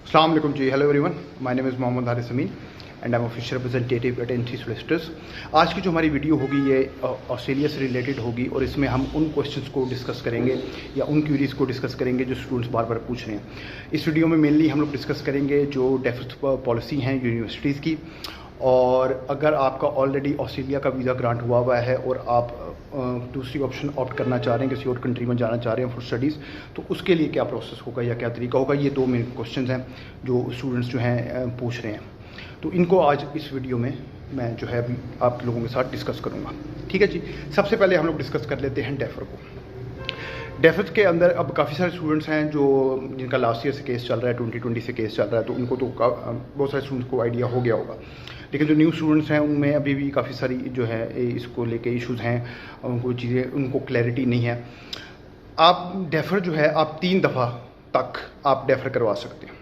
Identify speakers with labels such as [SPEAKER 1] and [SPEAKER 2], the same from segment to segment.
[SPEAKER 1] Assalamu alaikum जी, hello everyone, my name is Mohammed Haris Amin and I am official representative at entry solicitors. आज की जो हमारी वीडियो होगी ये ऑस्ट्रेलिया से रिलेटेड होगी और इसमें हम उन क्वेश्चंस को डिस्कस करेंगे या उन क्यूरीज़ को डिस्कस करेंगे जो स्टूडेंट्स बार बार पूछ रहे हैं। इस वीडियो में मेनली हम लोग डिस्कस करेंगे जो डेफिसिट पॉलिसी हैं यूनिवर्सिटीज़ की, और अगर आपका ऑलरेडी ऑस्ट्रेलिया का वीज़ा ग्रांट हुआ है और आप दूसरी ऑप्शन ऑप्ट करना चाह रहे हैं, किसी और कंट्री में जाना चाह रहे हैं फॉर स्टडीज़, तो उसके लिए क्या प्रोसेस होगा या क्या तरीका होगा। ये दो मेन क्वेश्चंस हैं जो स्टूडेंट्स जो हैं पूछ रहे हैं, तो इनको आज इस वीडियो में मैं जो है अभी आप लोगों के साथ डिस्कस करूँगा। ठीक है जी, सबसे पहले हम लोग डिस्कस कर लेते हैं डेफर को। डेफर के अंदर अब काफ़ी सारे स्टूडेंट्स हैं जो जिनका लास्ट ईयर से केस चल रहा है, 2020 से केस चल रहा है, तो उनको तो बहुत सारे स्टूडेंट्स को आइडिया हो गया होगा। लेकिन जो न्यू स्टूडेंट्स हैं उनमें अभी भी काफ़ी सारी जो है इसको लेके इश्यूज़ हैं, उनको चीज़ें उनको क्लैरिटी नहीं है। आप डेफर जो है आप 3 दफ़ा तक आप डेफर करवा सकते हैं।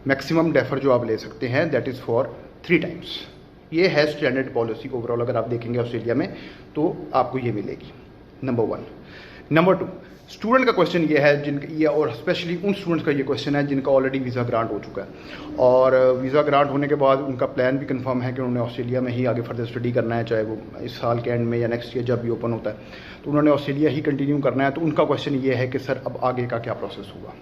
[SPEAKER 1] मैक्सिमम डेफर जो आप ले सकते हैं दैट इज़ फॉर 3 टाइम्स। ये है स्टैंडर्ड पॉलिसी ओवरऑल, अगर आप देखेंगे ऑस्ट्रेलिया में तो आपको ये मिलेगी, नंबर 1। नंबर 2, स्टूडेंट का क्वेश्चन ये है जिनका ये, और स्पेशली उन स्टूडेंट्स का ये क्वेश्चन है जिनका ऑलरेडी वीज़ा ग्रांट हो चुका है और वीज़ा ग्रांट होने के बाद उनका प्लान भी कंफर्म है कि उन्होंने ऑस्ट्रेलिया में ही आगे फर्दर स्टडी करना है, चाहे वो इस साल के एंड में या नेक्स्ट ईयर जब भी ओपन होता है, तो उन्होंने ऑस्ट्रेलिया ही कंटिन्यू करना है। तो उनका क्वेश्चन ये है कि सर अब आगे का क्या प्रोसेस होगा।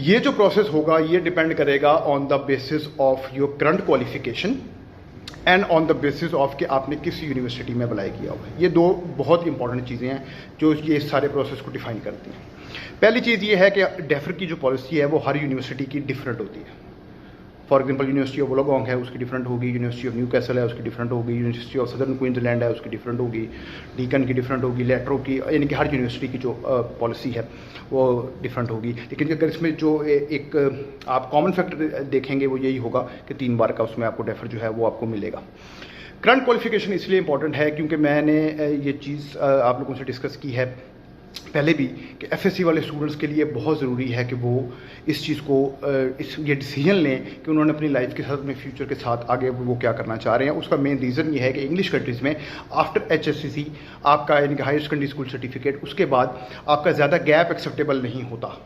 [SPEAKER 1] ये जो प्रोसेस होगा ये डिपेंड करेगा on the basis of your current qualification and on the basis of कि आपने किस यूनिवर्सिटी में अप्लाई किया हुआ है। ये दो बहुत इंपॉर्टेंट चीज़ें हैं जो ये सारे प्रोसेस को डिफाइन करती हैं। पहली चीज़ ये है कि डेफर की जो पॉलिसी है वो हर यूनिवर्सिटी की डिफरेंट होती है। For example university of Wollongong है उसकी डिफरेंट होगी, यूनिवर्सिटी ऑफ न्यूकैसल है उसकी डिफरेंट होगी, यूनिवर्सिटी ऑफ सदर्न क्वींसलैंड है उसकी डिफरेंट होगी, डीकन की डिफरेंट होगी, लेट्रो की, यानी कि हर यूनिवर्सिटी की जो पॉलिसी है वो डिफरेंट होगी। लेकिन अगर इसमें जो एक आप कॉमन फैक्टर देखेंगे वो यही होगा कि 3 बार का उसमें आपको डेफर जो है वो आपको मिलेगा। करंट क्वालिफिकेशन इसलिए इंपॉर्टेंट है क्योंकि मैंने ये चीज़ आप लोगों से डिस्कस की है पहले भी कि एफएससी वाले स्टूडेंट्स के लिए बहुत ज़रूरी है कि वो इस चीज़ को ये डिसीजन लें कि उन्होंने अपनी लाइफ के साथ, अपने फ्यूचर के साथ आगे वो क्या करना चाह रहे हैं। उसका मेन रीज़न ये है कि इंग्लिश कंट्रीज़ में आफ्टर HSCC आपका यानी कि हायर सेकेंडरी स्कूल सर्टिफिकेट, उसके बाद आपका ज़्यादा गैप एक्सेप्टेबल नहीं होता,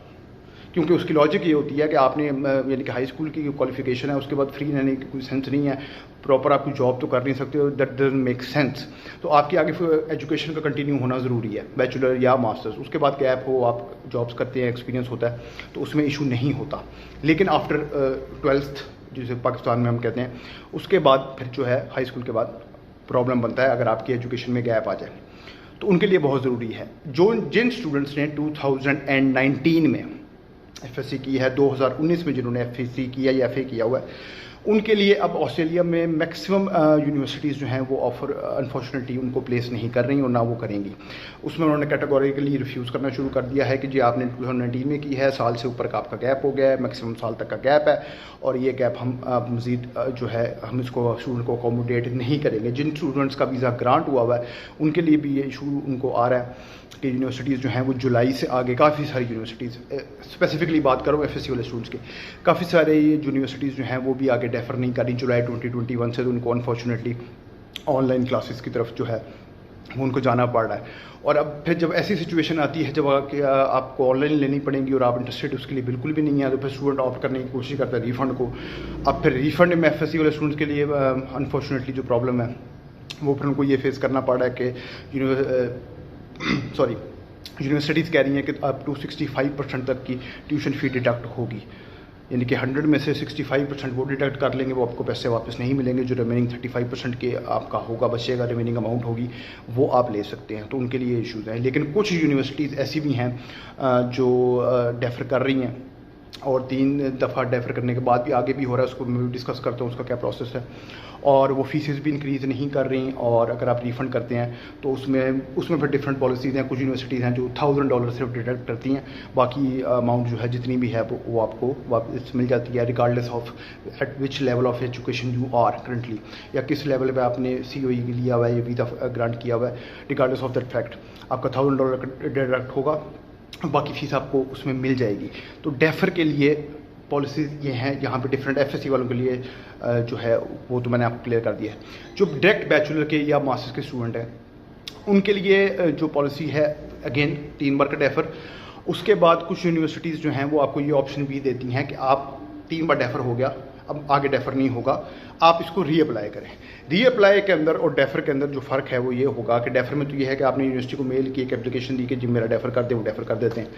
[SPEAKER 1] क्योंकि उसकी लॉजिक ये होती है कि आपने यानी कि हाई स्कूल की क्वालिफिकेशन है उसके बाद फ्री रहने की कोई सेंस नहीं है, प्रॉपर आप कोई जॉब तो कर नहीं सकते हो, दैट डजंट मेक सेंस। तो आपकी आगे एजुकेशन का कंटिन्यू होना ज़रूरी है, बैचलर या मास्टर्स, उसके बाद गैप हो, आप जॉब्स करते हैं, एक्सपीरियंस होता है, तो उसमें इशू नहीं होता। लेकिन आफ्टर 12th जिसे पाकिस्तान में हम कहते हैं, उसके बाद फिर जो है हाई स्कूल के बाद प्रॉब्लम बनता है अगर आपकी एजुकेशन में गैप आ जाए, तो उनके लिए बहुत ज़रूरी है। जिन स्टूडेंट्स ने 2019 में एफएससी की है, 2019 में जिन्होंने एफएससी किया या एफए किया हुआ है, उनके लिए अब ऑस्ट्रेलिया में मैक्सिमम यूनिवर्सिटीज़ जो हैं वो ऑफ़र अनफॉर्चुनेटली उनको प्लेस नहीं कर रही और ना वो करेंगी। उसमें उन्होंने कैटेगोरिकली रिफ्यूज़ करना शुरू कर दिया है कि जी आपने 2019 में की है, साल से ऊपर का आपका गैप हो गया है, मैक्सिमम साल तक का गैप है और ये गैप हम मज़ीद जो है हम इसको स्टूडेंट को अकोमोडेट नहीं करेंगे। जिन स्टूडेंट्स का वीज़ा ग्रांट हुआ है उनके लिए भी ये इशू उनको आ रहा है कि यूनिवर्सिटीज़ जो हैं वो जुलाई से आगे, काफ़ी सारी यूनिवर्सिटीज़, स्पेसिफिकली बात करूँ एफएससी वाले स्टूडेंट्स की, काफ़ी सारे यूनिवर्सिटीज़ जो हैं वो भी आगे डेफर नहीं कर रही जुलाई 2021 से, तो उनको अनफॉर्चुनेटली ऑनलाइन क्लासेस की तरफ जो है वो उनको जाना पड़ रहा है। और अब फिर जब ऐसी सिचुएशन आती है जब आपको ऑनलाइन लेनी पड़ेगी और आप इंटरेस्टेड उसके लिए बिल्कुल भी नहीं है, तो फिर स्टूडेंट ऑप्ट करने की कोशिश करता है रिफ़ंड को। अब फिर रिफ़ंड में एफएससी वाले स्टूडेंट्स के लिए अनफॉर्चुनेटली जो प्रॉब्लम है वो फिर उनको ये फेस करना पड़ रहा है कि यूनिवर्सिटीज़ कह रही हैं कि अप टू 65% तक की ट्यूशन फ़ी डिडक्ट होगी, यानी कि 100 में से 65% वो डिडक्ट कर लेंगे, वो आपको पैसे वापस नहीं मिलेंगे। जो रिमेनिंग 35% के आपका होगा, बचेगा, रिमेनिंग अमाउंट होगी, वो आप ले सकते हैं। तो उनके लिए इशूज़ हैं। लेकिन कुछ यूनिवर्सिटीज़ ऐसी भी हैं जो डेफर कर रही हैं और 3 दफ़ा डेफर करने के बाद भी आगे भी हो रहा है, उसको मैं डिस्कस करता हूँ उसका क्या प्रोसेस है। और वो फीसेस भी इंक्रीज़ नहीं कर रही, और अगर आप रिफ़ंड करते हैं तो उसमें फिर डिफरेंट पॉलिसीज़ हैं। कुछ यूनिवर्सिटीज़ हैं जो $1000 सिर्फ डिडक्ट करती हैं, बाकी अमाउंट जो है जितनी भी है वो आपको वापस मिल जाती है, regardless of at which level of education you are currently, या किस लेवल पे आपने COE लिया हुआ है या वीज़ा ग्रांट किया हुआ है। रिगार्डलेस ऑफ दैट फैक्ट आपका $1000 डिडक्ट होगा, बाकी फ़ीस आपको उसमें मिल जाएगी। तो डेफर के लिए पॉलिसीज़ ये हैं, यहाँ पे डिफरेंट एफएससी वालों के लिए जो है वो तो मैंने आपको क्लियर कर दिया है। जो डायरेक्ट बैचलर के या मास्टर्स के स्टूडेंट हैं उनके लिए जो पॉलिसी है अगेन 3 बार का डेफर, उसके बाद कुछ यूनिवर्सिटीज़ जो हैं वो आपको ये ऑप्शन भी देती हैं कि आप 3 बार डेफर हो गया, अब आगे डेफर नहीं होगा, आप इसको रीअप्लाई करें। रीअप्लाई के अंदर और डेफर के अंदर जो फ़र्क है वो ये होगा कि डेफर में तो ये है कि आपने यूनिवर्सिटी को मेल की, एक एप्लीकेशन दी कि जी मेरा डेफर कर दे, वो डेफर कर देते हैं।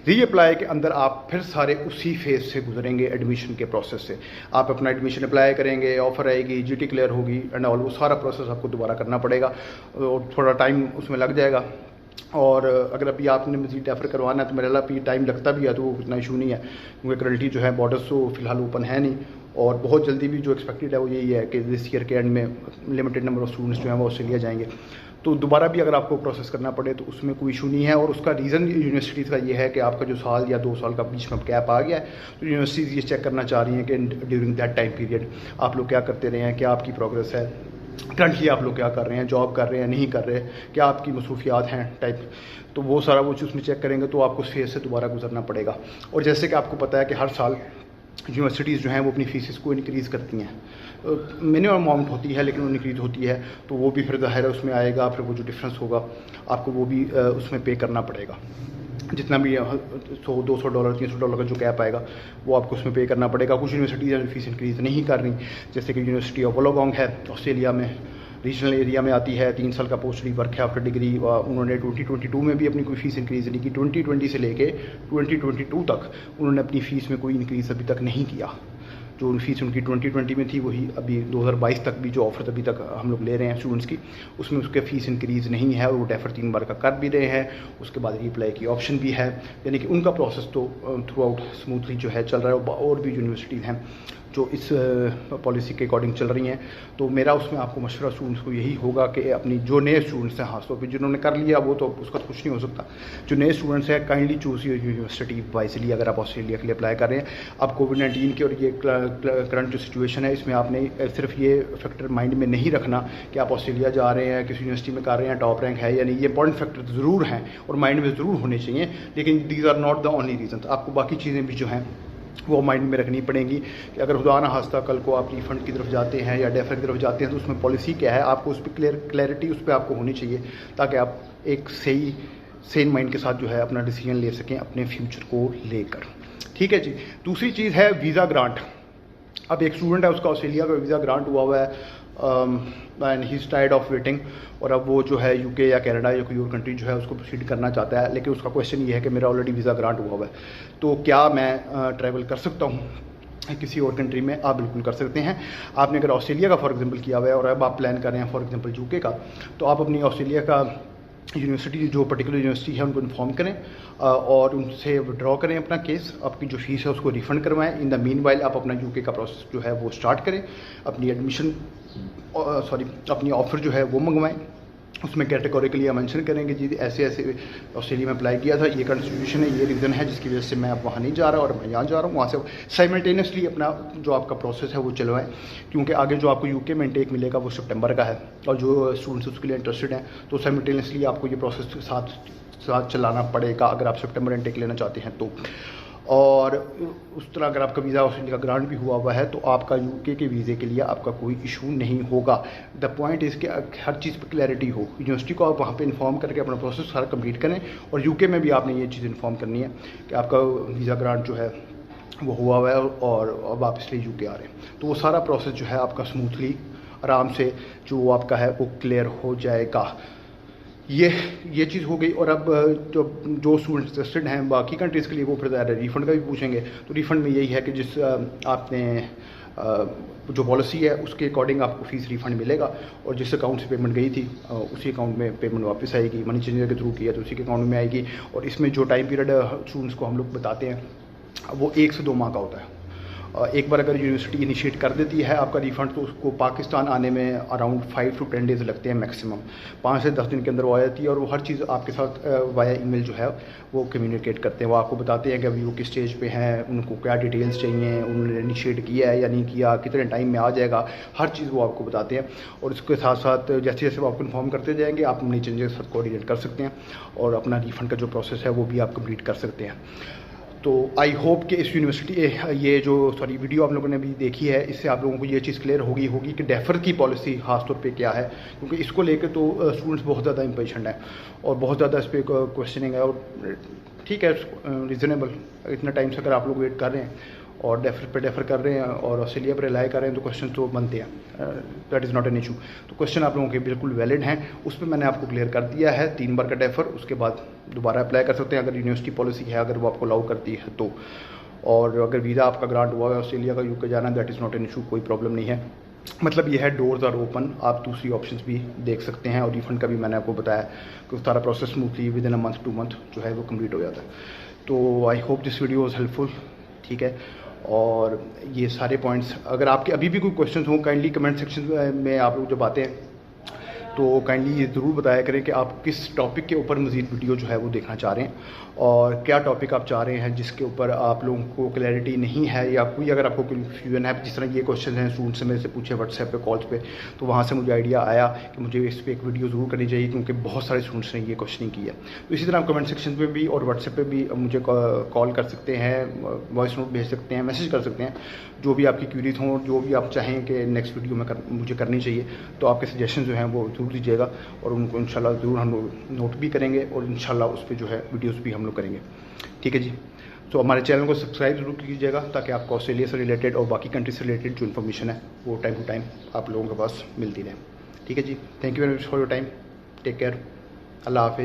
[SPEAKER 1] रीअप्लाई के अंदर आप फिर सारे उसी फेज से गुजरेंगे, एडमिशन के प्रोसेस से। आप अपना एडमिशन अप्लाई करेंगे, ऑफर आएगी, जीटी क्लियर होगी एंड ऑल, वो सारा प्रोसेस आपको दोबारा करना पड़ेगा और थोड़ा टाइम उसमें लग जाएगा। और अगर अभी आपने मज़ीद डेफर करवाना है तो मेरे अभी टाइम लगता भी है तो वो इतना इशू नहीं है, क्योंकि करंटली जो है बॉर्डर्स तो फिलहाल ओपन है नहीं, और बहुत जल्दी भी जो एक्सपेक्टेड है वो यही है कि दिस ईयर के एंड में लिमिटेड नंबर ऑफ स्टूडेंट्स जो हैं वो ऑस्ट्रेलिया जाएंगे। तो दोबारा भी अगर आपको प्रोसेस करना पड़े तो उसमें कोई इशू नहीं है। और उसका रीज़न यूनिवर्सिटीज़ का ये है कि आपका जो साल या 2 साल का बीच में गैप आ गया है, तो यूनिवर्सिटीज़ ये चेक करना चाह रही हैं कि ड्यूरिंग दैट टाइम पीरियड आप लोग क्या करते रहे हैं, क्या आपकी प्रोग्रेस है, करंटली आप लोग क्या कर रहे हैं, जॉब कर रहे हैं, नहीं कर रहे, क्या आपकी मसरूफियात हैं टाइप, तो वो सारा वो चीज़ उसमें चेक करेंगे तो आपको उस फेज़ से दोबारा गुजरना पड़ेगा। और जैसे कि आपको पता है कि हर साल यूनिवर्सिटीज़ जो हैं वो अपनी फीसिस को इंक्रीज़ करती हैं। मिनिमम अमाउंट होती है लेकिन वो इंक्रीज़ होती है, तो वो भी फिर ज़ाहिर है उसमें आएगा, फिर वो जो डिफरेंस होगा आपको वो भी उसमें पे करना पड़ेगा। जितना भी $100-200 $300 का जो कैप आएगा वो आपको उसमें पे करना पड़ेगा। कुछ यूनिवर्सिटीज़ फीस इंक्रीज़ नहीं कर रही, जैसे कि यूनिवर्सिटी ऑफ वोलोगोंग है ऑस्ट्रेलिया में, रीजनल एरिया में आती है, 3 साल का पोस्ट वर्क है आफ्टर डिग्री। उन्होंने 2022 में भी अपनी कोई फ़ीस इंक्रीज़ नहीं की, 2020 से लेके 2022 तक उन्होंने अपनी फ़ीस में कोई इंक्रीज़ अभी तक नहीं किया। जो फीस उनकी 2020 में थी वही अभी 2022 तक भी जो ऑफर अभी तक हम लोग ले रहे हैं स्टूडेंट्स की, उसमें उसके फ़ीस इंक्रीज़ नहीं है और वो डेफर 3 बार का कर भी रहे हैं। उसके बाद रीअप्लाई की ऑप्शन भी है, यानी कि उनका प्रोसेस तो थ्रू आउट स्मूथली जो है चल रहा है। और भी यूनिवर्सिटीज़ हैं जो इस पॉलिसी के अकॉर्डिंग चल रही हैं। तो मेरा उसमें आपको मशवरा स्टूडेंट्स को यही होगा कि अपनी जो नए स्टूडेंट्स हैं, खासतौर पर जिन्होंने कर लिया वो तो उसका कुछ नहीं हो सकता, जो नए स्टूडेंट्स हैं kindly choose your university wisely अगर आप ऑस्ट्रेलिया के लिए अप्लाई कर रहे हैं। अब कोविड-19 की और ये करंट जो सिचुएशन है इसमें आपने सिर्फ ये फैक्टर माइंड में नहीं रखना कि आप ऑस्ट्रेलिया जा रहे हैं, किसी यूनिवर्सिटी में कर रहे हैं, टॉप रैंक है या नहीं, ये इंपॉर्टेंट फैक्टर ज़रूर हैं और माइंड में ज़रूर होने चाहिए, लेकिन these are not the only reason. आपको बाकी चीज़ें भी जो हैं वो माइंड में रखनी पड़ेंगी कि अगर खुदा ना खास्ता कल को आप रिफंड की तरफ जाते हैं या डेफर की तरफ जाते हैं तो उसमें पॉलिसी क्या है, आपको उस पर क्लैरिटी उस पर आपको होनी चाहिए, ताकि आप एक सही सेन माइंड के साथ जो है अपना डिसीजन ले सकें अपने फ्यूचर को लेकर। ठीक है जी। दूसरी चीज़ है वीज़ा ग्रांट। अब एक स्टूडेंट है, उसका ऑस्ट्रेलिया का वीज़ा ग्रांट हुआ है and he is tired of waiting, और अब वो जो है यूके या कनाडा या कोई और कंट्री जो है उसको प्रोसीड करना चाहता है, लेकिन उसका क्वेश्चन ये है कि मेरा ऑलरेडी वीज़ा ग्रांट हुआ है, तो क्या मैं ट्रैवल कर सकता हूँ किसी और कंट्री में? आप बिल्कुल कर सकते हैं। आपने अगर ऑस्ट्रेलिया का फॉर एग्जांपल किया हुआ है और अब आप प्लान कर रहे हैं फॉर एग्जांपल यूके का, तो आप अपनी ऑस्ट्रेलिया का यूनिवर्सिटी जो पर्टिकुलर यूनिवर्सिटी है उनको इन्फॉर्म करें और उनसे विड्रॉ करें अपना केस, आपकी जो फीस है उसको रिफ़ंड करवाएं। इन द मीन वाइल आप अपना यूके का प्रोसेस जो है वो स्टार्ट करें, अपनी एडमिशन अपनी ऑफ़र जो है वो मंगवाएं। उसमें कैटेगोरिकली मेंशन करेंगे जी ऐसे ऐसे ऑस्ट्रेलिया में अप्लाई किया था, ये कंस्टिट्यूशन है, ये रीज़न है जिसकी वजह से मैं अब वहाँ नहीं जा रहा और मैं यहाँ जा रहा हूँ। वहाँ से साइमल्टेनियसली अपना जो आपका प्रोसेस है वो चलवाएं, क्योंकि आगे जो आपको यूके में इंटेक मिलेगा वो सितंबर का है और जो स्टूडेंट्स उसके लिए इंटरेस्टेड हैं तो साइमल्टेनियसली आपको ये प्रोसेस साथ चलाना पड़ेगा अगर आप सितंबर इंटेक लेना चाहते हैं तो। और उस तरह अगर आपका वीज़ा ऑस्ट्रेलिया का ग्रांट भी हुआ है तो आपका यूके के वीज़े के लिए आपका कोई इशू नहीं होगा। द पॉइंट इज़ कि हर चीज़ पर क्लैरिटी हो, यूनिवर्सिटी को आप वहाँ पे इन्फॉर्म करके अपना प्रोसेस सारा कंप्लीट करें, और यूके में भी आपने ये चीज़ इन्फॉर्म करनी है कि आपका वीज़ा ग्रांट जो है वो हुआ है और अब आप इसलिए यूके आ रहे हैं, तो वो सारा प्रोसेस जो है आपका स्मूथली आराम से जो आपका है वो क्लियर हो जाएगा। ये चीज़ हो गई। और अब जो स्टूडेंट्स इंटरेस्टेड हैं बाकी कंट्रीज़ के लिए वो फिर रिफ़ंड का भी पूछेंगे, तो रिफ़ंड में यही है कि जिस आपने जो पॉलिसी है उसके अकॉर्डिंग आपको फ़ीस रिफ़ंड मिलेगा, और जिस अकाउंट से पेमेंट गई थी उसी अकाउंट में पेमेंट वापस आएगी। मनी चेंजर के थ्रू किया तो उसी के अकाउंट में आएगी। और इसमें जो टाइम पीरियड स्टूडेंट्स को हम लोग बताते हैं वो 1 से 2 माह का होता है। एक बार अगर यूनिवर्सिटी इनिशिएट कर देती है आपका रिफ़ंड तो उसको पाकिस्तान आने में अराउंड 5 to 10 डेज़ लगते हैं मैक्सिमम, 5 से 10 दिन के अंदर वो आ जाती है। और वो हर चीज़ आपके साथ वाया ईमेल जो है वो कम्युनिकेट करते हैं, वो आपको बताते हैं कि अभी वो किस स्टेज पे हैं, उनको क्या डिटेल्स चाहिए, उन्होंने इनिशिएट किया है या नहीं किया, कितने टाइम में आ जाएगा, हर चीज़ वो आपको बताते हैं। और इसके साथ साथ जैसे जैसे वो आपको इन्फॉर्म करते जाएंगे आप अपनी चेंजेस के साथ कोऑर्डिनेट कर सकते हैं और अपना रिफ़ंड का जो प्रोसेस है वो भी आप कंप्लीट कर सकते हैं। तो आई होप कि इस यूनिवर्सिटी ये जो वीडियो आप लोगों ने अभी देखी है इससे आप लोगों को ये चीज़ क्लियर होगी कि डेफर की पॉलिसी खास तौर पे क्या है, क्योंकि इसको लेकर तो स्टूडेंट्स बहुत ज़्यादा इम्पेशेंट हैं और बहुत ज़्यादा इस पर क्वेश्चनिंग है। और ठीक है, रीज़नेबल। इतना टाइम से अगर आप लोग वेट कर रहे हैं और डेफर कर रहे हैं और ऑस्ट्रेलिया पर रिलाई कर रहे हैं तो क्वेश्चन तो बनते हैं, that is not an issue. तो क्वेश्चन आप लोगों के बिल्कुल वैलिड हैं, उस पर मैंने आपको क्लियर कर दिया है। 3 बार का डेफर, उसके बाद दोबारा अप्लाई कर सकते हैं अगर यूनिवर्सिटी पॉलिसी है, अगर वो आपको अलाउ करती है तो। और अगर वीज़ा आपका ग्रांट हुआ है ऑस्ट्रेलिया का यूके जाना, that is not an issue, कोई प्रॉब्लम नहीं है। मतलब ये है डोर्स आर ओपन, आप दूसरी ऑप्शंस भी देख सकते हैं। और रिफंड का भी मैंने आपको बताया कि सारा process smoothly with in a month 2 month जो है वो कंप्लीट हो जाता है। तो I hope this video was helpful, ठीक है। और ये सारे पॉइंट्स, अगर आपके अभी भी कोई क्वेश्चन हो काइंडली कमेंट सेक्शन में आप लोग जब आते हैं तो काइंडली ये ज़रूर बताया करें कि आप किस टॉपिक के ऊपर मज़ीद वीडियो जो है वो देखना चाह रहे हैं और क्या टॉपिक आप चाह रहे हैं जिसके ऊपर आप लोगों को क्लैरिटी नहीं है, या कोई अगर आपको कन्फ्यूजन है। जिस तरह ये क्वेश्चन हैं स्टूडेंट्स से मेरे से पूछे व्हाट्सएप पे, कॉल्स पे, तो वहाँ से मुझे आइडिया आया कि मुझे इस पर एक वीडियो ज़रूर करनी चाहिए क्योंकि बहुत सारे स्टूडेंट्स ने ये क्वेश्चन किया। तो इसी तरह आप कमेंट सेक्शन पर भी और व्हाट्सएप पर भी मुझे कॉल कर सकते हैं, वॉइस नोट भेज सकते हैं, मैसेज कर सकते हैं, जो भी आपकी क्यूरीज हों, जो भी आप चाहें कि नेक्स्ट वीडियो में मुझे करनी चाहिए, तो आपके सजेशन जो हैं वो ज़रूर दीजिएगा और उनको इंशाल्लाह ज़रूर हम लोग नोट भी करेंगे और इंशाल्लाह उस पर जो है वीडियोस भी हम लोग करेंगे, ठीक है जी। तो हमारे चैनल को सब्सक्राइब जरूर कीजिएगा ताकि आपको ऑस्ट्रेलिया से रिलेटेड और बाकी कंट्री से रिलेटेड जो इन्फॉर्मेशन है वो टाइम टू टाइम आप लोगों के पास मिलती रहे, ठीक है जी। Thank you very much for your time, take care, अल्लाह हाफिज़।